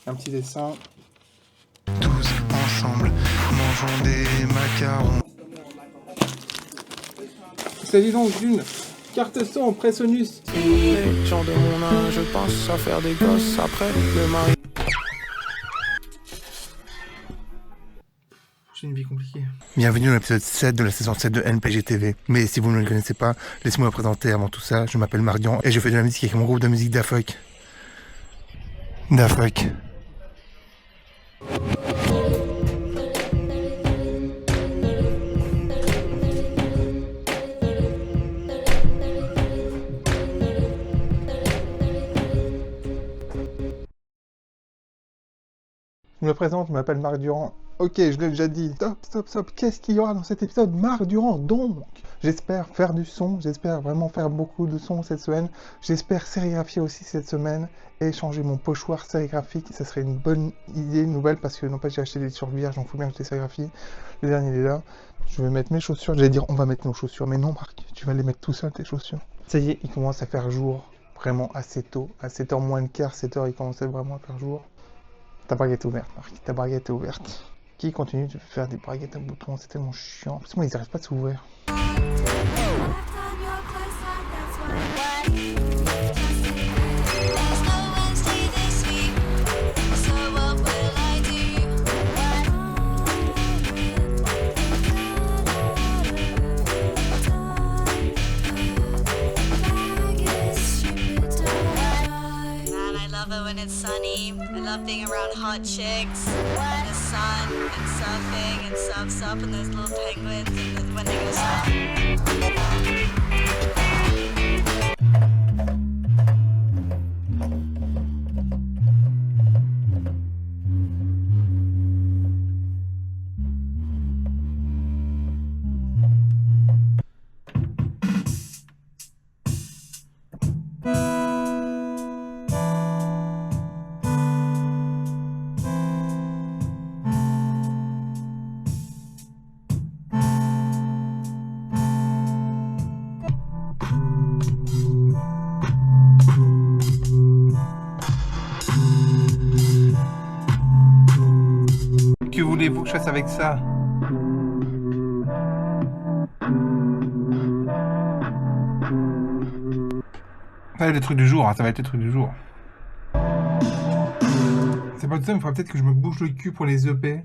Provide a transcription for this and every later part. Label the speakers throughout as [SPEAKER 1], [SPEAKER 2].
[SPEAKER 1] Un petit dessin.
[SPEAKER 2] Tous ensemble, mangeons des macarons.
[SPEAKER 1] Il s'agit donc d'une carte son Presonus.
[SPEAKER 3] Les gens de mon âge pensent à faire des gosses après le mari.
[SPEAKER 1] J'ai une vie compliquée.
[SPEAKER 2] Bienvenue dans l'épisode 7 de la saison 7 de NPG TV. Mais si vous ne le connaissez pas, laissez-moi me présenter avant tout ça. Je m'appelle Mardian et je fais de la musique avec mon groupe de musique Dafuck. Dafuck. Je me présente, je m'appelle Marc Durand. Ok, je l'ai déjà dit. Stop. Qu'est-ce qu'il y aura dans cet épisode? Marc Durand, donc. J'espère faire du son, j'espère vraiment faire beaucoup de son cette semaine. J'espère sérigraphier aussi cette semaine et changer mon pochoir sérigraphique. Ça serait une bonne idée nouvelle parce que non pas j'ai acheté des survierges, j'en fous bien acheter sérigraphie. Le dernier il est là. Je vais mettre mes chaussures. J'allais dire on va mettre nos chaussures, mais non Marc, tu vas les mettre tout seul tes chaussures. Ça y est, il commence à faire jour vraiment assez tôt. À 7h moins le quart, 7h il commençait vraiment à faire jour. Ta baguette est ouverte, Marc. Ta baguette est ouverte. Qui continue de faire des baguettes à boutons? C'est tellement chiant. Parce que moi, ils n'arrêtent pas de s'ouvrir.
[SPEAKER 4] When it's sunny, I love being around hot chicks, and the sun, and surfing, and surf, and there's little penguins, and when they go surf.
[SPEAKER 1] Que voulez-vous que je fasse avec ça? Ça va être le truc du jour, hein, ça va être le truc du jour. C'est pas tout ça, mais il faudra peut-être que je me bouge le cul pour les EP.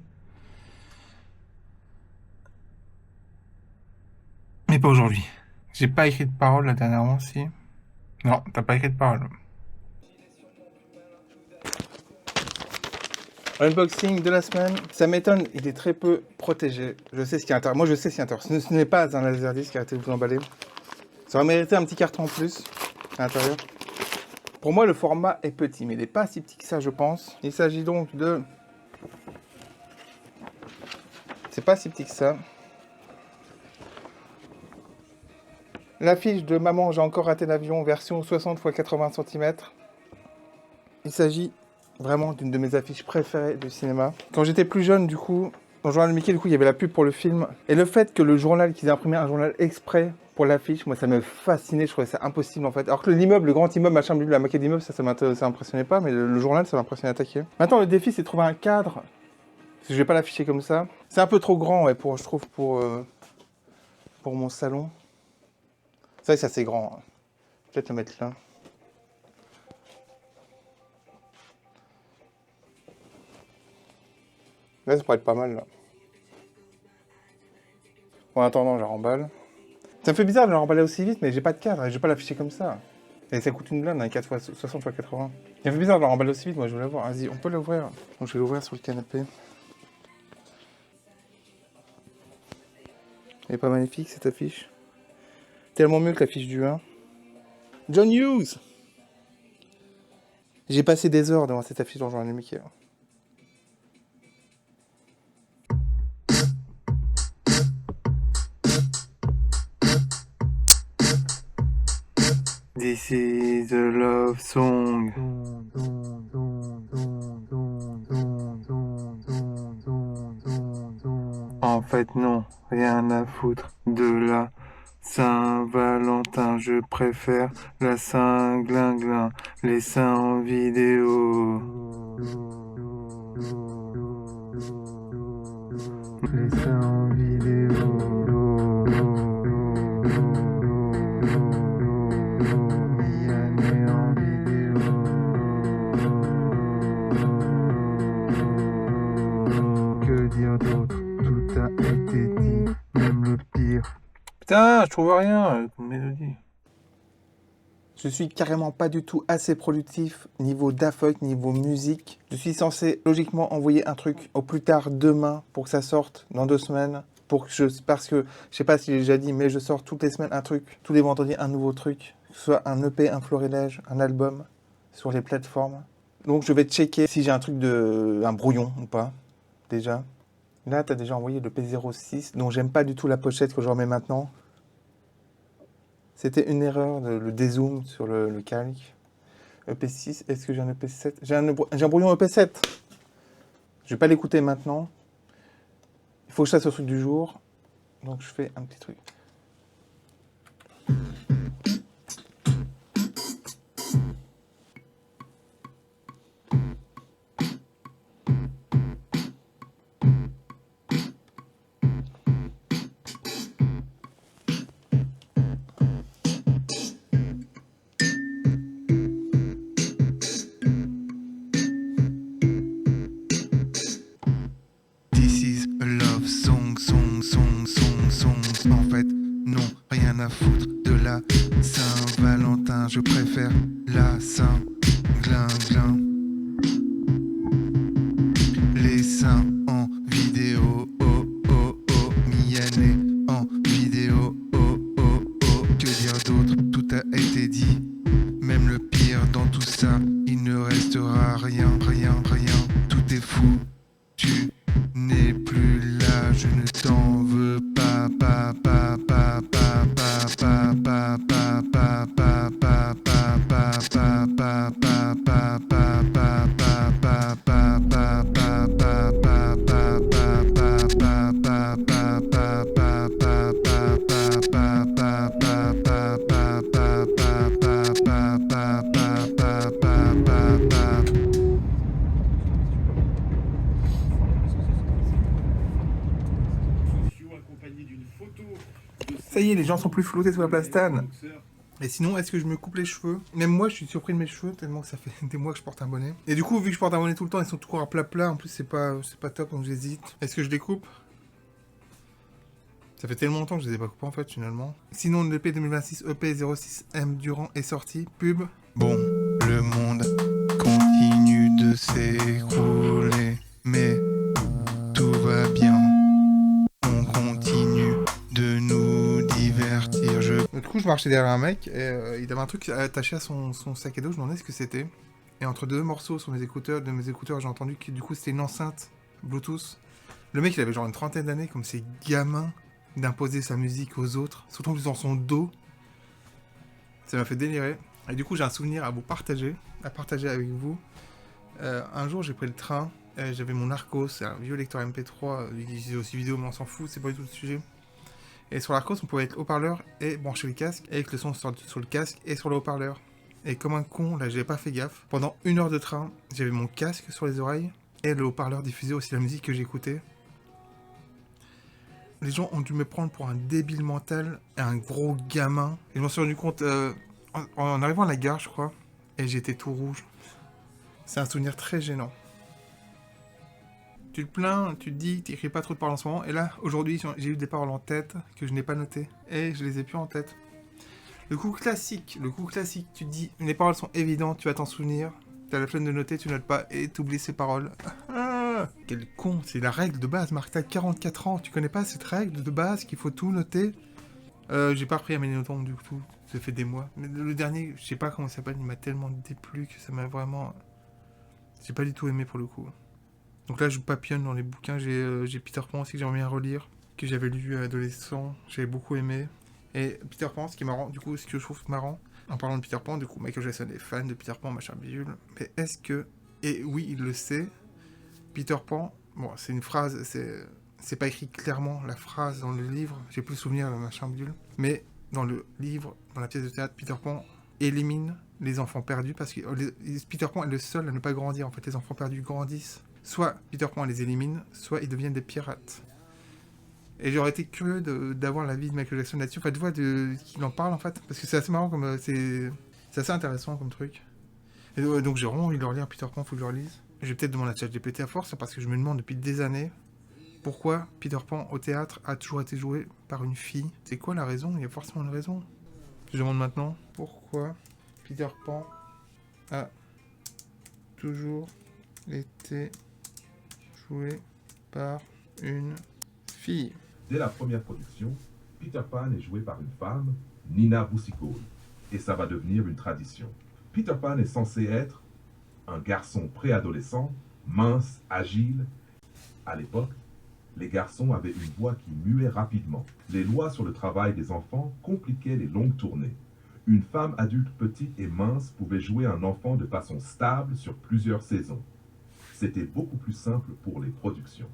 [SPEAKER 1] Mais pas aujourd'hui. J'ai pas écrit de parole la dernièrement, si. Non, t'as pas écrit de parole. Unboxing de la semaine. Ça m'étonne, il est très peu protégé. Je sais ce qu'il y a à l'intérieur. Moi, je sais ce qu'il y a à l'intérieur. Ce n'est pas un laserdisc, arrêtez de vous emballer. Ça va mériter un petit carton en plus à l'intérieur. Pour moi, le format est petit, mais il n'est pas si petit que ça, je pense. Il s'agit donc de... C'est pas si petit que ça. L'affiche de Maman, j'ai encore raté l'avion, version 60 x 80 cm. Il s'agit vraiment d'une de mes affiches préférées du cinéma. Quand j'étais plus jeune, du coup, dans le journal de Mickey, du coup, il y avait la pub pour le film. Et le fait que le journal, qu'ils aient imprimé un journal exprès pour l'affiche, moi, ça me fascinait. Je trouvais ça impossible, en fait. Alors que l'immeuble, le grand immeuble, machin, la maquette d'immeuble, ça m'impressionnait pas, mais le journal, ça m'impressionnait à taquer. Maintenant, le défi, c'est de trouver un cadre. Parce que je vais pas l'afficher comme ça. C'est un peu trop grand, ouais, je trouve, pour mon salon. C'est vrai que ça, c'est grand. Hein. Peut-être le mettre là. Là, ça pourrait être pas mal, là. Bon, en attendant, je la remballe. Ça me fait bizarre de la remballer aussi vite, mais j'ai pas de cadre et je vais pas l'afficher comme ça. Et ça coûte une blinde, hein, 4 x 60 x 80. Ça me fait bizarre de la remballer aussi vite, moi je veux la voir. Vas-y, on peut l'ouvrir. Donc je vais l'ouvrir sur le canapé. Elle est pas magnifique cette affiche. Tellement mieux que l'affiche du 1. John Hughes. J'ai passé des heures devant cette affiche dans le journal de Mickey. This is a love song. En fait, non, rien à foutre de la Saint-Valentin. Je préfère la Saint-Glinglin, les seins en vidéo.
[SPEAKER 2] Les seins en vidéo. Miané en vidéo. Que dire d'autre? Tout a été dit, même le pire.
[SPEAKER 1] Putain, je trouve rien comme mélodie. Je suis carrément pas du tout assez productif niveau DAFUK, niveau musique. Je suis censé logiquement envoyer un truc au plus tard demain pour que ça sorte dans 2 semaines. Parce que, je sais pas si j'ai déjà dit, mais je sors toutes les semaines un truc, tous les vendredis un nouveau truc. Que ce soit un EP, un florilège, un album sur les plateformes. Donc je vais checker si j'ai un brouillon ou pas, déjà. Là, t'as déjà envoyé le P06, dont j'aime pas du tout la pochette que je remets maintenant. C'était une erreur, le dézoom sur le calque. EP6, est-ce que j'ai un EP7? J'ai un brouillon EP7. Je vais pas l'écouter maintenant. Il faut que je fasse le truc du jour. Donc je fais un petit truc.
[SPEAKER 2] This is a love song. En fait, non, rien à foutre de la Saint-Valentin. Je préfère la Saint-Glinglin. Les seins en vidéo, oh oh oh. Miané en vidéo, oh oh oh. Que dire d'autre? Tout a été dit. Même le pire dans tout ça, il ne restera rien. Tout est fou. Tu n'es plus là, je ne t'en veux pas.
[SPEAKER 1] Ça y est, les gens sont plus floutés sous la platane. Et sinon, est-ce que je me coupe les cheveux? Même moi, je suis surpris de mes cheveux, tellement que ça fait des mois que je porte un bonnet. Et du coup, vu que je porte un bonnet tout le temps, ils sont toujours à plat. En plus, c'est pas top, donc j'hésite. Est-ce que je les coupe? Ça fait tellement longtemps que je les ai pas coupés, en fait, finalement. Sinon, l'EP 2026 EP 06M Durand est sorti. Pub.
[SPEAKER 2] Bon, le monde continue de s'écrouler, mais tout va bien. On continue de nous divertir.
[SPEAKER 1] Du coup, je marchais derrière un mec et il avait un truc attaché à son sac à dos. Je me demandais ce que c'était. Et entre deux morceaux sur mes écouteurs, j'ai entendu que du coup c'était une enceinte Bluetooth. Le mec, il avait genre une trentaine d'années, comme ces gamins, d'imposer sa musique aux autres, surtout en plus dans son dos. Ça m'a fait délirer. Et du coup, j'ai un souvenir à partager avec vous. Un jour, j'ai pris le train. J'avais mon Arcos, c'est un vieux lecteur MP3. Il disait aussi vidéo, mais on s'en fout, c'est pas du tout le sujet. Et sur l'Arcos, on pouvait être haut-parleur et brancher le casque, avec le son sur le casque et sur le haut-parleur. Et comme un con, là, j'avais pas fait gaffe. Pendant 1 heure de train, j'avais mon casque sur les oreilles et le haut-parleur diffusait aussi la musique que j'écoutais. Les gens ont dû me prendre pour un débile mental et un gros gamin. Et je m'en suis rendu compte en arrivant à la gare, je crois, et j'étais tout rouge. C'est un souvenir très gênant. Tu te plains, tu te dis, tu n'écris pas trop de paroles en ce moment, et là, aujourd'hui, j'ai eu des paroles en tête que je n'ai pas notées, et je les ai plus en tête. Le coup classique, tu te dis, les paroles sont évidentes, tu vas t'en souvenir, t'as la flemme de noter, tu notes pas, et t'oublies ces paroles. Ah, quel con, c'est la règle de base, Marc, t'as 44 ans, tu connais pas cette règle de base qu'il faut tout noter? J'ai pas appris à mes notons du tout, ça fait des mois. Mais le dernier, je sais pas comment il s'appelle, il m'a tellement déplu que ça m'a vraiment... J'ai pas du tout aimé pour le coup. Donc là, je papillonne dans les bouquins. J'ai Peter Pan aussi que j'aimerais bien relire, que j'avais lu adolescent, j'avais beaucoup aimé. Et Peter Pan, ce qui est marrant, du coup, ce que je trouve marrant, en parlant de Peter Pan, du coup, Michael Jackson est fan de Peter Pan, machin bidule. Mais est-ce que, et oui, il le sait, Peter Pan, bon, c'est une phrase, c'est pas écrit clairement la phrase dans le livre, j'ai plus le souvenir de machin bidule, mais dans le livre, dans la pièce de théâtre, Peter Pan élimine les enfants perdus parce que Peter Pan est le seul à ne pas grandir. En fait, les enfants perdus grandissent soit Peter Pan les élimine, soit ils deviennent des pirates. Et j'aurais été curieux d'avoir l'avis de Michael Jackson là-dessus, en fait, de voir qu'il en parle, en fait, parce que c'est assez marrant, comme c'est assez intéressant comme truc. Et, donc j'ai vraiment envie de leur lire Peter Pan, faut que je le relise. Je vais peut-être demander à ChatGPT à force, parce que je me demande depuis des années pourquoi Peter Pan au théâtre a toujours été joué par une fille. C'est quoi la raison? Il y a forcément une raison. Je demande maintenant pourquoi Peter Pan a toujours été joué par une fille.
[SPEAKER 5] Dès la première production, Peter Pan est joué par une femme, Nina Boucicault, et ça va devenir une tradition. Peter Pan est censé être un garçon préadolescent, mince, agile. À l'époque, les garçons avaient une voix qui muait rapidement. Les lois sur le travail des enfants compliquaient les longues tournées. Une femme adulte petite et mince pouvait jouer un enfant de façon stable sur plusieurs saisons. C'était beaucoup plus simple pour les productions.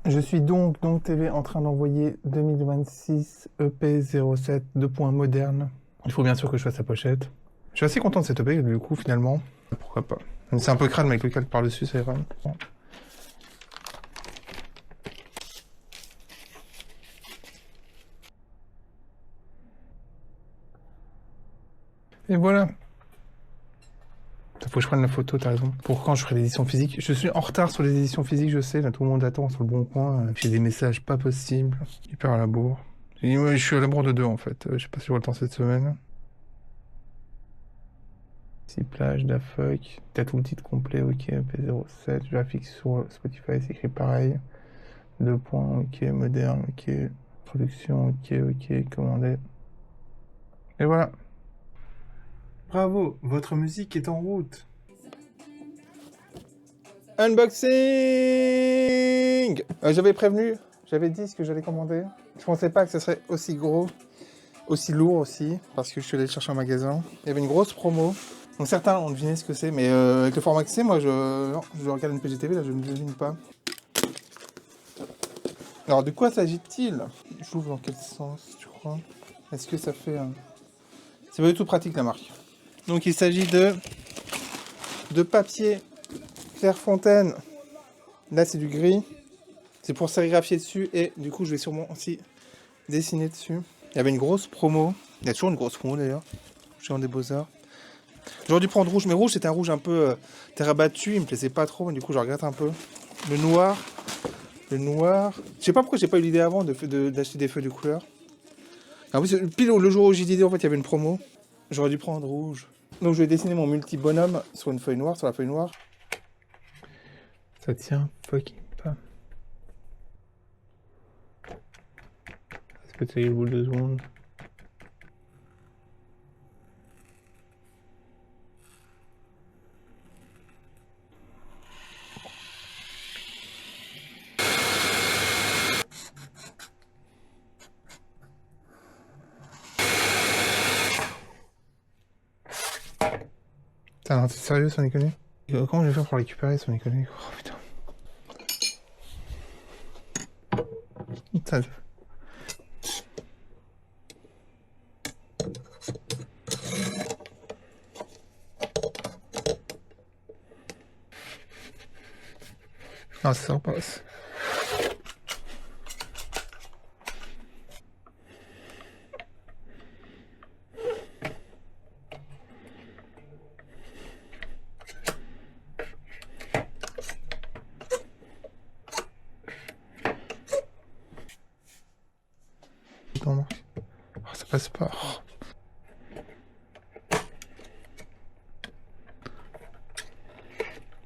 [SPEAKER 2] Je suis donc TV en train d'envoyer 2026 EP07 2.moderne. Il faut bien sûr que je fasse la pochette. Je suis assez content de cette EP, du coup, finalement. Pourquoi pas. C'est un peu crade, mais avec le calque par-dessus, c'est vrai. Bon. Et voilà. Faut que je prenne la photo, t'as raison. Pour quand je ferai l'édition physique. Je suis en retard sur les éditions physiques, je sais. Là, tout le monde attend sur le bon coin. J'ai des messages pas possibles. Hyper à la bourre. Je suis à la bourre de 2, en fait. Je sais pas si j'aurai le temps cette semaine. Ici, plage, Dafuck. T'as tout le titre complet, ok. P07. Je la fixe sur Spotify, c'est écrit pareil. 2 points, ok. Moderne, ok. Production, ok. Commandé. Et voilà. Bravo, votre musique est en route. Unboxing. J'avais prévenu, j'avais dit ce que j'allais commander. Je pensais pas que ce serait aussi gros, aussi lourd aussi, parce que je suis allé le chercher en magasin. Il y avait une grosse promo. Donc certains ont deviné ce que c'est, mais avec le format que c'est, moi je regarde une PGTV, là je ne devine pas. Alors de quoi s'agit-il? Je l'ouvre dans quel sens, tu crois? Est-ce que ça fait... C'est pas du tout pratique la marque. Donc il s'agit de papier Clairefontaine. Là c'est du gris. C'est pour sérigraphier dessus et du coup je vais sûrement aussi dessiner dessus. Il y avait une grosse promo. Il y a toujours une grosse promo d'ailleurs. Je suis en des beaux-arts. J'aurais dû prendre rouge, mais rouge c'était un rouge un peu terre battue. Il me plaisait pas trop, mais du coup je regrette un peu. Le noir. Je sais pas pourquoi j'ai pas eu l'idée avant d'acheter des feuilles de couleur. En plus, pile le jour où j'ai l'idée, en fait il y avait une promo. J'aurais dû prendre rouge. Donc je vais dessiner mon multi-bonhomme sur une feuille noire, sur la feuille noire. Ça tient fucking pas. Est-ce que tu as eu au bout de 2 secondes? Putain, non, t'es sérieux, sans déconner? Comment je vais faire pour récupérer, sans déconner? Oh putain. Putain. Non, ça repasse. Oh, ça passe pas. Oh.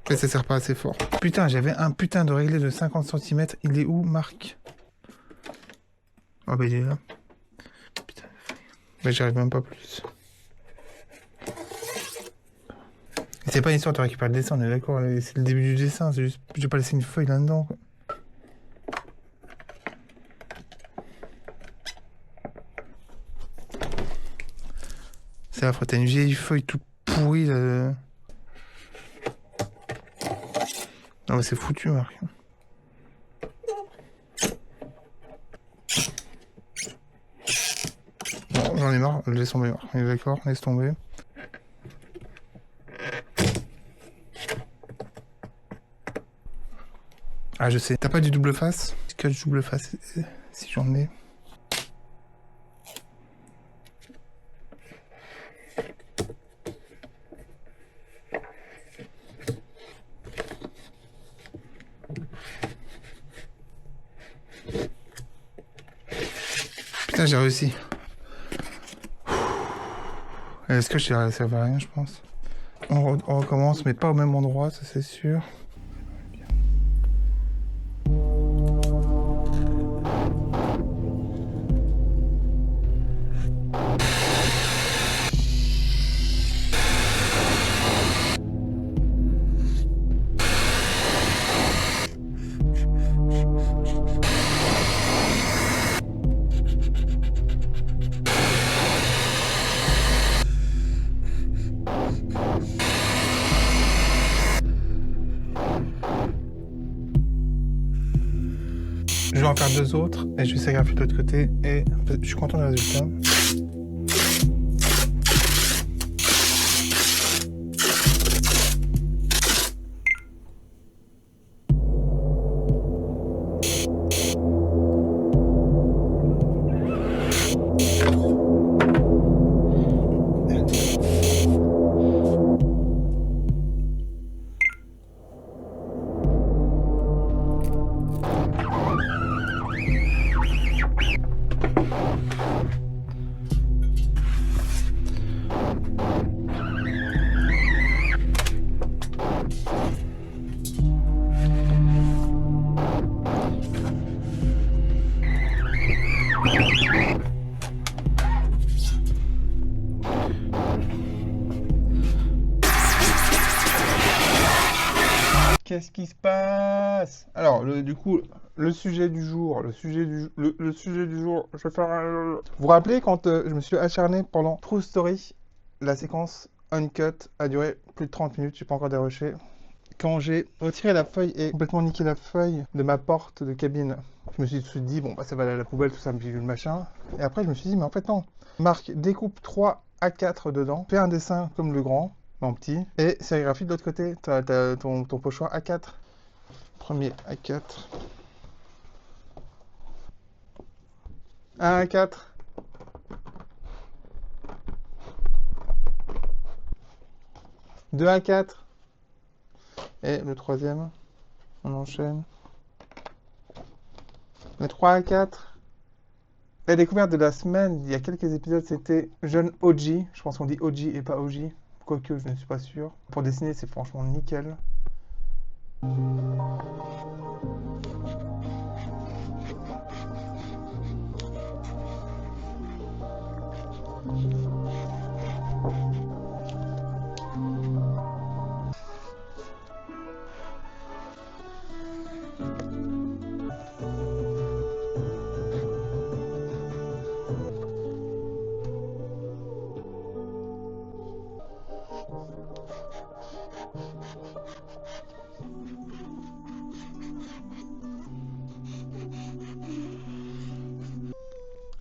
[SPEAKER 2] Et ça sert pas assez fort. Putain, j'avais un putain de réglé de 50 cm. Il est où, Marc? Oh bah il est là. Putain. Bah j'y arrive même pas plus. Et c'est pas une histoire de récupérer le dessin, on est d'accord. C'est le début du dessin, c'est juste... Je vais pas laisser une feuille là-dedans, quoi. C'est affreux, t'as une vieille feuille toute pourrie là. Non mais c'est foutu, Marc. Bon, j'en ai marre, laisse tomber. On est d'accord, laisse tomber.
[SPEAKER 1] Ah, je sais. T'as pas du double face? Scotch double face, si j'en ai. Putain, j'ai réussi. Est-ce que ça servait à rien, je pense. On recommence, mais pas au même endroit, ça c'est sûr. Je vais en faire 2 autres et je vais sérigraphier de l'autre côté et je suis content du résultat. Qu'est-ce qui se passe? Alors, du coup, le sujet du jour, le sujet du jour, je vais faire un... Vous vous rappelez quand je me suis acharné pendant True Story, la séquence uncut a duré plus de 30 minutes, j'ai pas encore déroché. Quand j'ai retiré la feuille et complètement niqué la feuille de ma porte de cabine, je me suis dit, bon, bah, ça va aller à la poubelle, tout ça, me le machin. Et après, je me suis dit, mais en fait, non. Marc, découpe 3 A4 dedans, fais un dessin comme le grand, en petit, et sérigraphie de l'autre côté. T'as ton pochoir A4. Premier A4. Un A4. Deux A4. Et le troisième, on enchaîne. Les 3 A4. La découverte de la semaine, il y a quelques épisodes, c'était Jeune OG. Je pense qu'on dit OG et pas OG. Quoique, je ne suis pas sûr. Pour dessiner, c'est franchement nickel.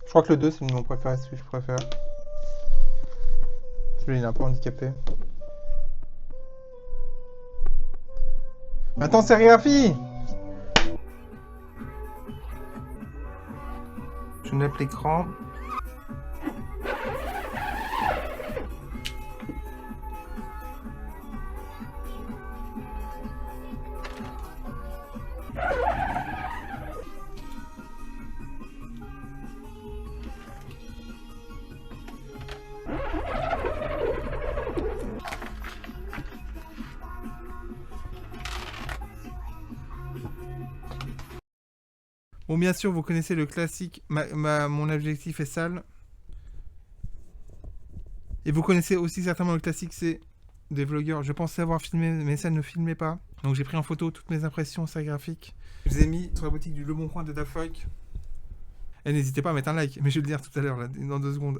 [SPEAKER 1] Je crois que le 2, c'est mon préféré, celui que je préfère. Celui-là, il est un peu handicapé. Maintenant, sérigraphie! Je nappe l'écran. Bon, bien sûr, vous connaissez le classique, mon objectif est sale. Et vous connaissez aussi certainement le classique, c'est des vlogueurs. Je pensais avoir filmé, mais ça ne filmait pas. Donc j'ai pris en photo toutes mes impressions sérigraphiques. Je les ai mis sur la boutique du Le Bon Coin de Dafoik. Et n'hésitez pas à mettre un like, mais je vais le dire tout à l'heure, là, dans 2 secondes.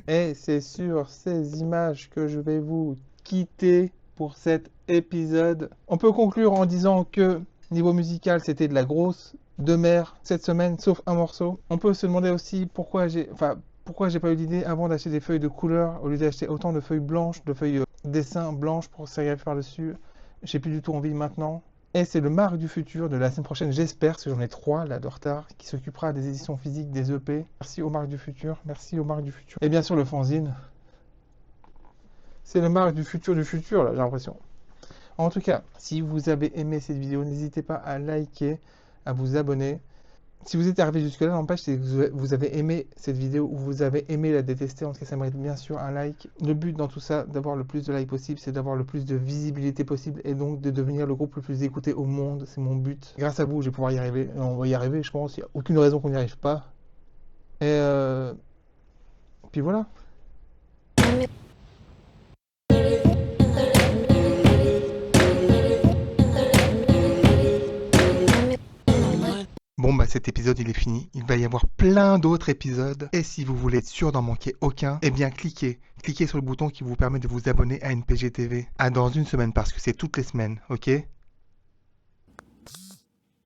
[SPEAKER 1] Et c'est sur ces images que je vais vous quitter pour cet épisode. On peut conclure en disant que niveau musical, c'était de la grosse de mer cette semaine, sauf un morceau. On peut se demander aussi pourquoi j'ai pas eu l'idée avant d'acheter des feuilles de couleur au lieu d'acheter autant de feuilles blanches, de feuilles dessin blanches pour sérigraphier par-dessus. J'ai plus du tout envie maintenant.
[SPEAKER 2] Et c'est le Marc du futur de la semaine prochaine, j'espère, parce que j'en ai 3 là de retard, qui s'occupera des éditions physiques, des EP. Merci au Marc du futur, merci au Marc du futur. Et bien sûr le fanzine. C'est le Marc du futur là, j'ai l'impression. En tout cas, si vous avez aimé cette vidéo, n'hésitez pas à liker, à vous abonner. Si vous êtes arrivé jusque-là, n'empêche, c'est que vous avez aimé cette vidéo ou vous avez aimé la détester. En tout cas, ça mérite bien sûr un like. Le but dans tout ça, d'avoir le plus de likes possible, c'est d'avoir le plus de visibilité possible et donc de devenir le groupe le plus écouté au monde. C'est mon but. Grâce à vous, je vais pouvoir y arriver. Et on va y arriver, je pense. Il n'y a aucune raison qu'on n'y arrive pas. Et puis voilà. Bon bah cet épisode il est fini, il va y avoir plein d'autres épisodes et si vous voulez être sûr d'en manquer aucun, eh bien cliquez sur le bouton qui vous permet de vous abonner à NPG TV. À dans une semaine parce que c'est toutes les semaines, ok ?